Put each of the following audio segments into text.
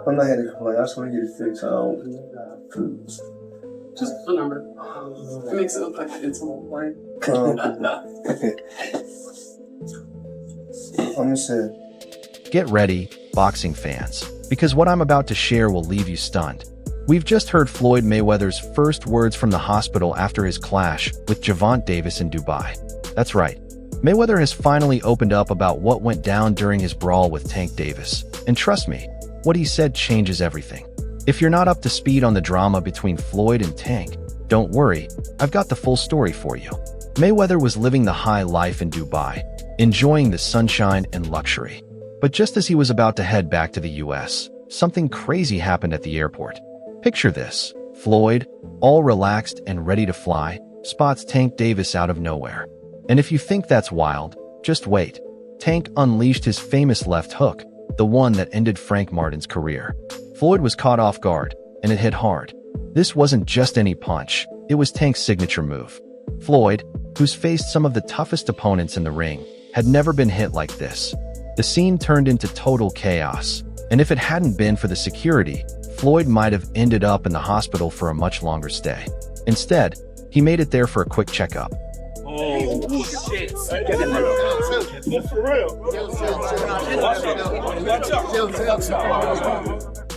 I'm not here to complain. I just want to get it fixed. Just a number. It makes it look like it's a little white. I'm just saying. Get ready, boxing fans, because what I'm about to share will leave you stunned. We've just heard Floyd Mayweather's first words from the hospital after his clash with GervontaDavis in Dubai. That's right. Mayweather has finally opened up about what went down during his brawl with Tank Davis. And trust me, what he said changes everything. If you're not up to speed on the drama between Floyd and Tank, don't worry, I've got the full story for you. Mayweather was living the high life in Dubai, enjoying the sunshine and luxury. But just as he was about to head back to the US, something crazy happened at the airport. Picture this: Floyd, all relaxed and ready to fly, spots Tank Davis out of nowhere. And if you think that's wild, just wait. Tank unleashed his famous left hook, the one that ended Frank Martin's career. Floyd was caught off guard, and it hit hard. This wasn't just any punch, it was Tank's signature move. Floyd, who's faced some of the toughest opponents in the ring, had never been hit like this. The scene turned into total chaos, and if it hadn't been for the security, Floyd might have ended up in the hospital for a much longer stay. Instead, he made it there for a quick checkup. Oh, shit.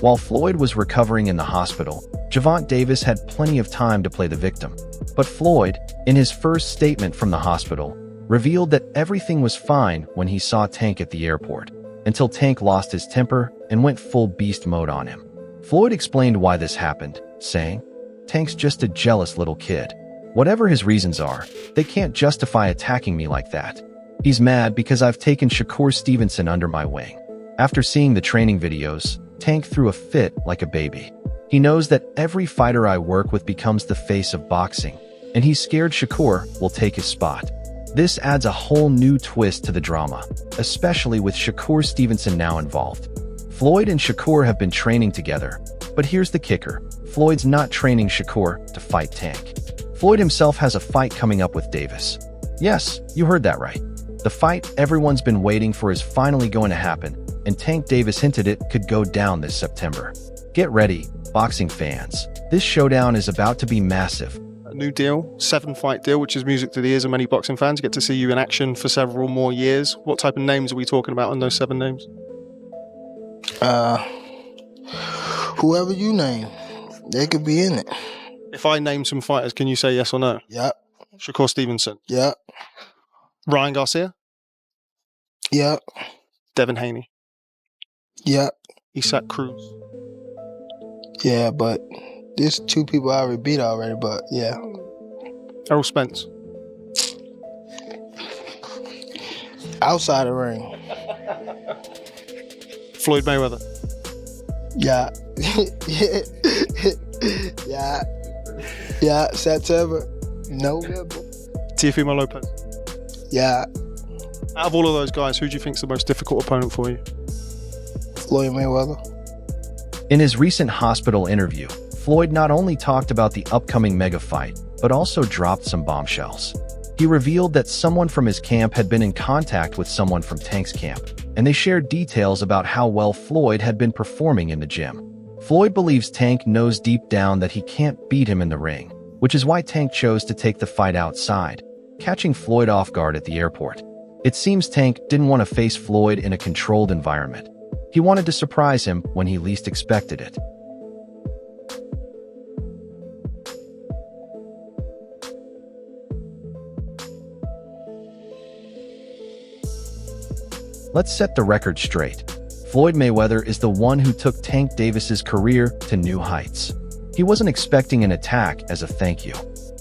While Floyd was recovering in the hospital, GervontaDavis had plenty of time to play the victim. But Floyd, in his first statement from the hospital, revealed that everything was fine when he saw Tank at the airport, until Tank lost his temper and went full beast mode on him. Floyd explained why this happened, saying, "Tank's just a jealous little kid. Whatever his reasons are, they can't justify attacking me like that. He's mad because I've taken Shakur Stevenson under my wing." After seeing the training videos, Tank threw a fit like a baby. He knows that every fighter I work with becomes the face of boxing, and he's scared Shakur will take his spot. This adds a whole new twist to the drama, especially with Shakur Stevenson now involved. Floyd and Shakur have been training together, but here's the kicker: Floyd's not training Shakur to fight Tank. Floyd himself has a fight coming up with Davis. Yes, you heard that right. The fight everyone's been waiting for is finally going to happen, and Tank Davis hinted it could go down this September. Get ready, boxing fans. This showdown is about to be massive. A new deal, 7-fight deal, which is music to the ears of many boxing fans. Get to see you in action for several more years. What type of names are we talking about on those 7 names? Whoever you name, they could be in it. If I name some fighters, can you say yes or no? Yep. Shakur Stevenson. Yep. Ryan Garcia. Yep. Devin Haney. Yep. Isaac Cruz. Yeah, but there's 2 people I already beat already, but yeah. Errol Spence. Outside the ring. Floyd Mayweather. Yeah. Yeah. Yeah. September. November. Teofimo Lopez. Yeah. Out of all of those guys, who do you think is the most difficult opponent for you? Floyd Mayweather. In his recent hospital interview, Floyd not only talked about the upcoming mega fight, but also dropped some bombshells. He revealed that someone from his camp had been in contact with someone from Tank's camp, and they shared details about how well Floyd had been performing in the gym. Floyd believes Tank knows deep down that he can't beat him in the ring, which is why Tank chose to take the fight outside, catching Floyd off guard at the airport. It seems Tank didn't want to face Floyd in a controlled environment. He wanted to surprise him when he least expected it. Let's set the record straight. Floyd Mayweather is the one who took Tank Davis's career to new heights. He wasn't expecting an attack as a thank you.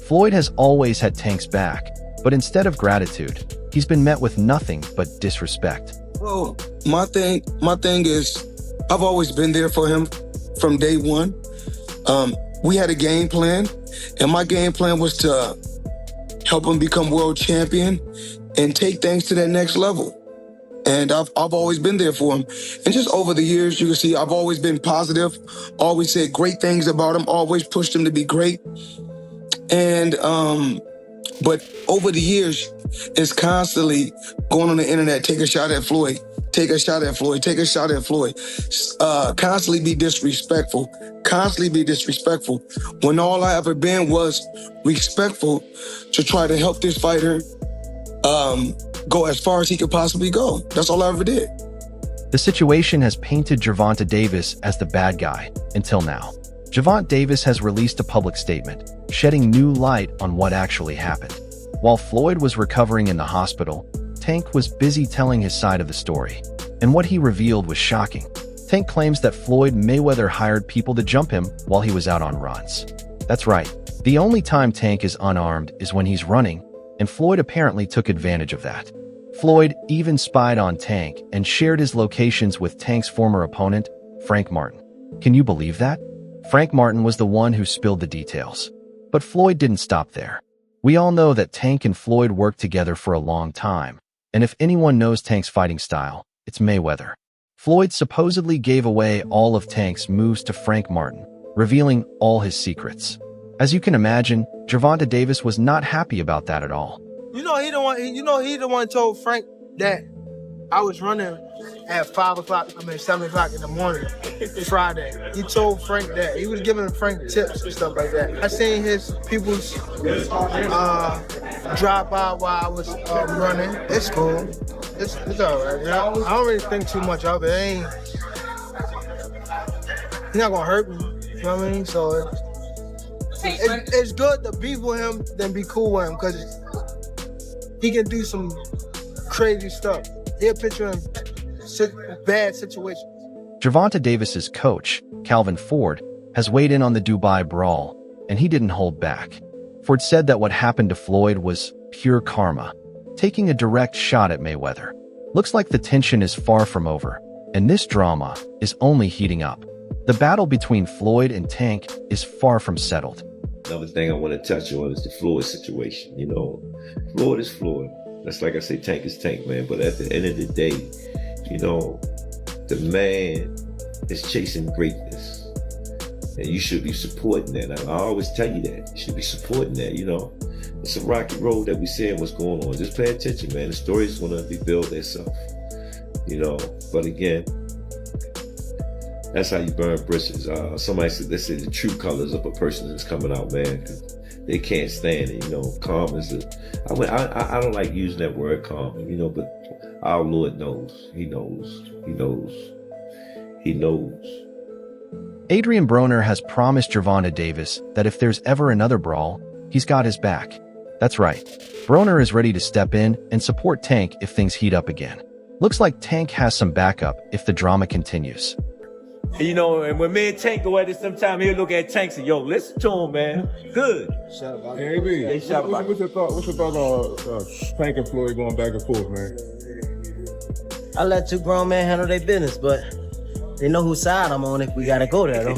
Floyd has always had Tank's back, but instead of gratitude, he's been met with nothing but disrespect. Well, my thing is, I've always been there for him from day one. We had a game plan, and my game plan was to help him become world champion and take things to that next level. And I've always been there for him. And just over the years, you can see I've always been positive, always said great things about him, always pushed him to be great. And but over the years, is constantly going on the internet, take a shot at Floyd, take a shot at Floyd, take a shot at Floyd. Constantly be disrespectful, when all I ever been was respectful to try to help this fighter go as far as he could possibly go. That's all I ever did. The situation has painted GervontaDavis as the bad guy until now. GervontaDavis has released a public statement, shedding new light on what actually happened. While Floyd was recovering in the hospital, Tank was busy telling his side of the story. And what he revealed was shocking. Tank claims that Floyd Mayweather hired people to jump him while he was out on runs. That's right. The only time Tank is unarmed is when he's running, and Floyd apparently took advantage of that. Floyd even spied on Tank and shared his locations with Tank's former opponent, Frank Martin. Can you believe that? Frank Martin was the one who spilled the details. But Floyd didn't stop there. We all know that Tank and Floyd worked together for a long time, and if anyone knows Tank's fighting style, it's Mayweather. Floyd supposedly gave away all of Tank's moves to Frank Martin, revealing all his secrets. As you can imagine, GervontaDavis was not happy about that at all. He the one told Frank that I was running at 7 o'clock in the morning, Friday. He told Frank that. He was giving Frank tips and stuff like that. I seen his people's drive by while I was running. It's cool. It's all right. I don't really think too much of it. He's not gonna hurt me. You know what I mean? So it's good to be with him than be cool with him, because he can do some crazy stuff. He'll put you in bad situations. GervontaDavis's coach, Calvin Ford, has weighed in on the Dubai brawl, and he didn't hold back. Ford said that what happened to Floyd was pure karma, taking a direct shot at Mayweather. Looks like the tension is far from over, and this drama is only heating up. The battle between Floyd and Tank is far from settled. Another thing I want to touch on is the Floyd situation. You know, Floyd is Floyd. That's like I say, Tank is Tank, man. But at the end of the day, you know, the man is chasing greatness. And you should be supporting that. I always tell you that. You should be supporting that, you know. It's a rocky road that we're seeing what's going on. Just pay attention, man. The story is going to be built itself, you know. But again, that's how you burn bridges. Somebody said, they say the true colors of a person is coming out, man. They can't stand it, you know. Calm is I don't like using that word calm, you know, but our Lord knows. He knows. He knows. He knows. Adrian Broner has promised GervontaDavis that if there's ever another brawl, he's got his back. That's right. Broner is ready to step in and support Tank if things heat up again. Looks like Tank has some backup if the drama continues. You know, and when me and Tank go at it, sometime he'll look at Tank and say, yo, listen to him, man. Good. Hey, what's your thought on Tank and Floyd going back and forth, man? I let two grown men handle their business, but they know whose side I'm on if we gotta go there, though.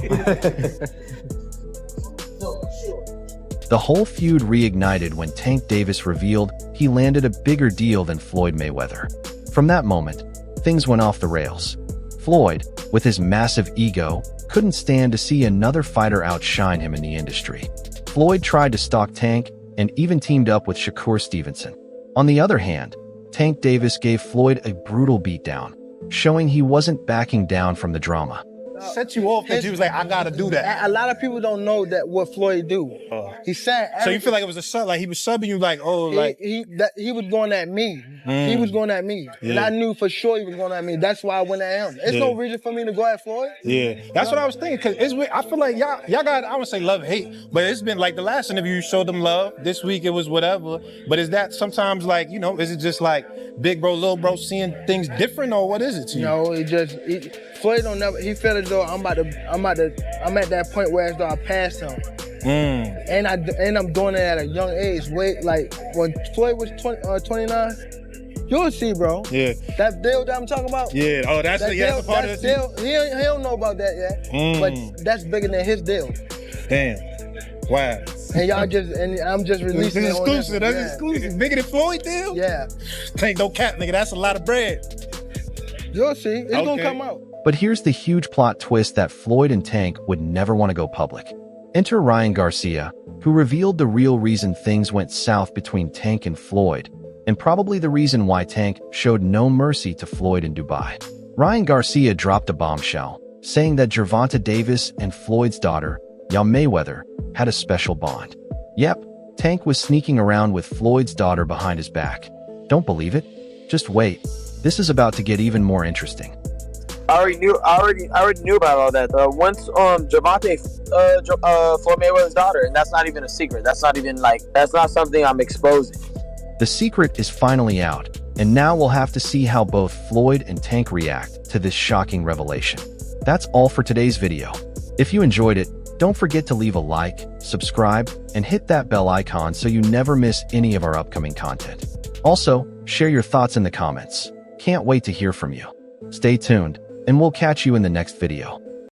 The whole feud reignited when Tank Davis revealed he landed a bigger deal than Floyd Mayweather. From that moment, things went off the rails. Floyd, with his massive ego, couldn't stand to see another fighter outshine him in the industry. Floyd tried to stalk Tank and even teamed up with Shakur Stevenson. On the other hand, Tank Davis gave Floyd a brutal beatdown, showing he wasn't backing down from the drama. Set you off because he was like, I gotta do that. A lot of people don't know that what Floyd do. He said. So you feel like it was a sub, like he was subbing you, like, oh, like he was going at me. He was going at me, and I knew for sure he was going at me. That's why I went at him. There's no reason for me to go at Floyd. Yeah, that's what I was thinking. Cause I feel like y'all got, I would say love hate, but it's been like the last interview you showed them love. This week it was whatever. But is that sometimes like, you know, is it just like big bro, little bro seeing things different, or what is it to you? No, Floyd don't never. He felt as though I'm at that point where as though I passed him. And I'm doing it at a young age. Like when Floyd was 29, you'll see, bro. Yeah. That deal that I'm talking about. Yeah. Oh, that's a part of the deal. He don't know about that yet. But that's bigger than his deal. Damn. Wow. And I'm just releasing it. Exclusive. That's exclusive. Bigger than Floyd deal? Yeah. Tank no cap, nigga. That's a lot of bread. You'll see. It's gonna come out. But here's the huge plot twist that Floyd and Tank would never want to go public. Enter Ryan Garcia, who revealed the real reason things went south between Tank and Floyd. and probably the reason why Tank showed no mercy to Floyd in Dubai. Ryan Garcia dropped a bombshell, saying that GervontaDavis and Floyd's daughter, Mayweather, had a special bond. Yep, Tank was sneaking around with Floyd's daughter behind his back. Don't believe it? Just wait. This is about to get even more interesting. I already knew about all that. Once Gervonta, Floyd Mayweather's daughter, and that's not even a secret. That's not something I'm exposing. The secret is finally out, and now we'll have to see how both Floyd and Tank react to this shocking revelation. That's all for today's video. If you enjoyed it, don't forget to leave a like, subscribe, and hit that bell icon so you never miss any of our upcoming content. Also, share your thoughts in the comments. Can't wait to hear from you. Stay tuned, and we'll catch you in the next video.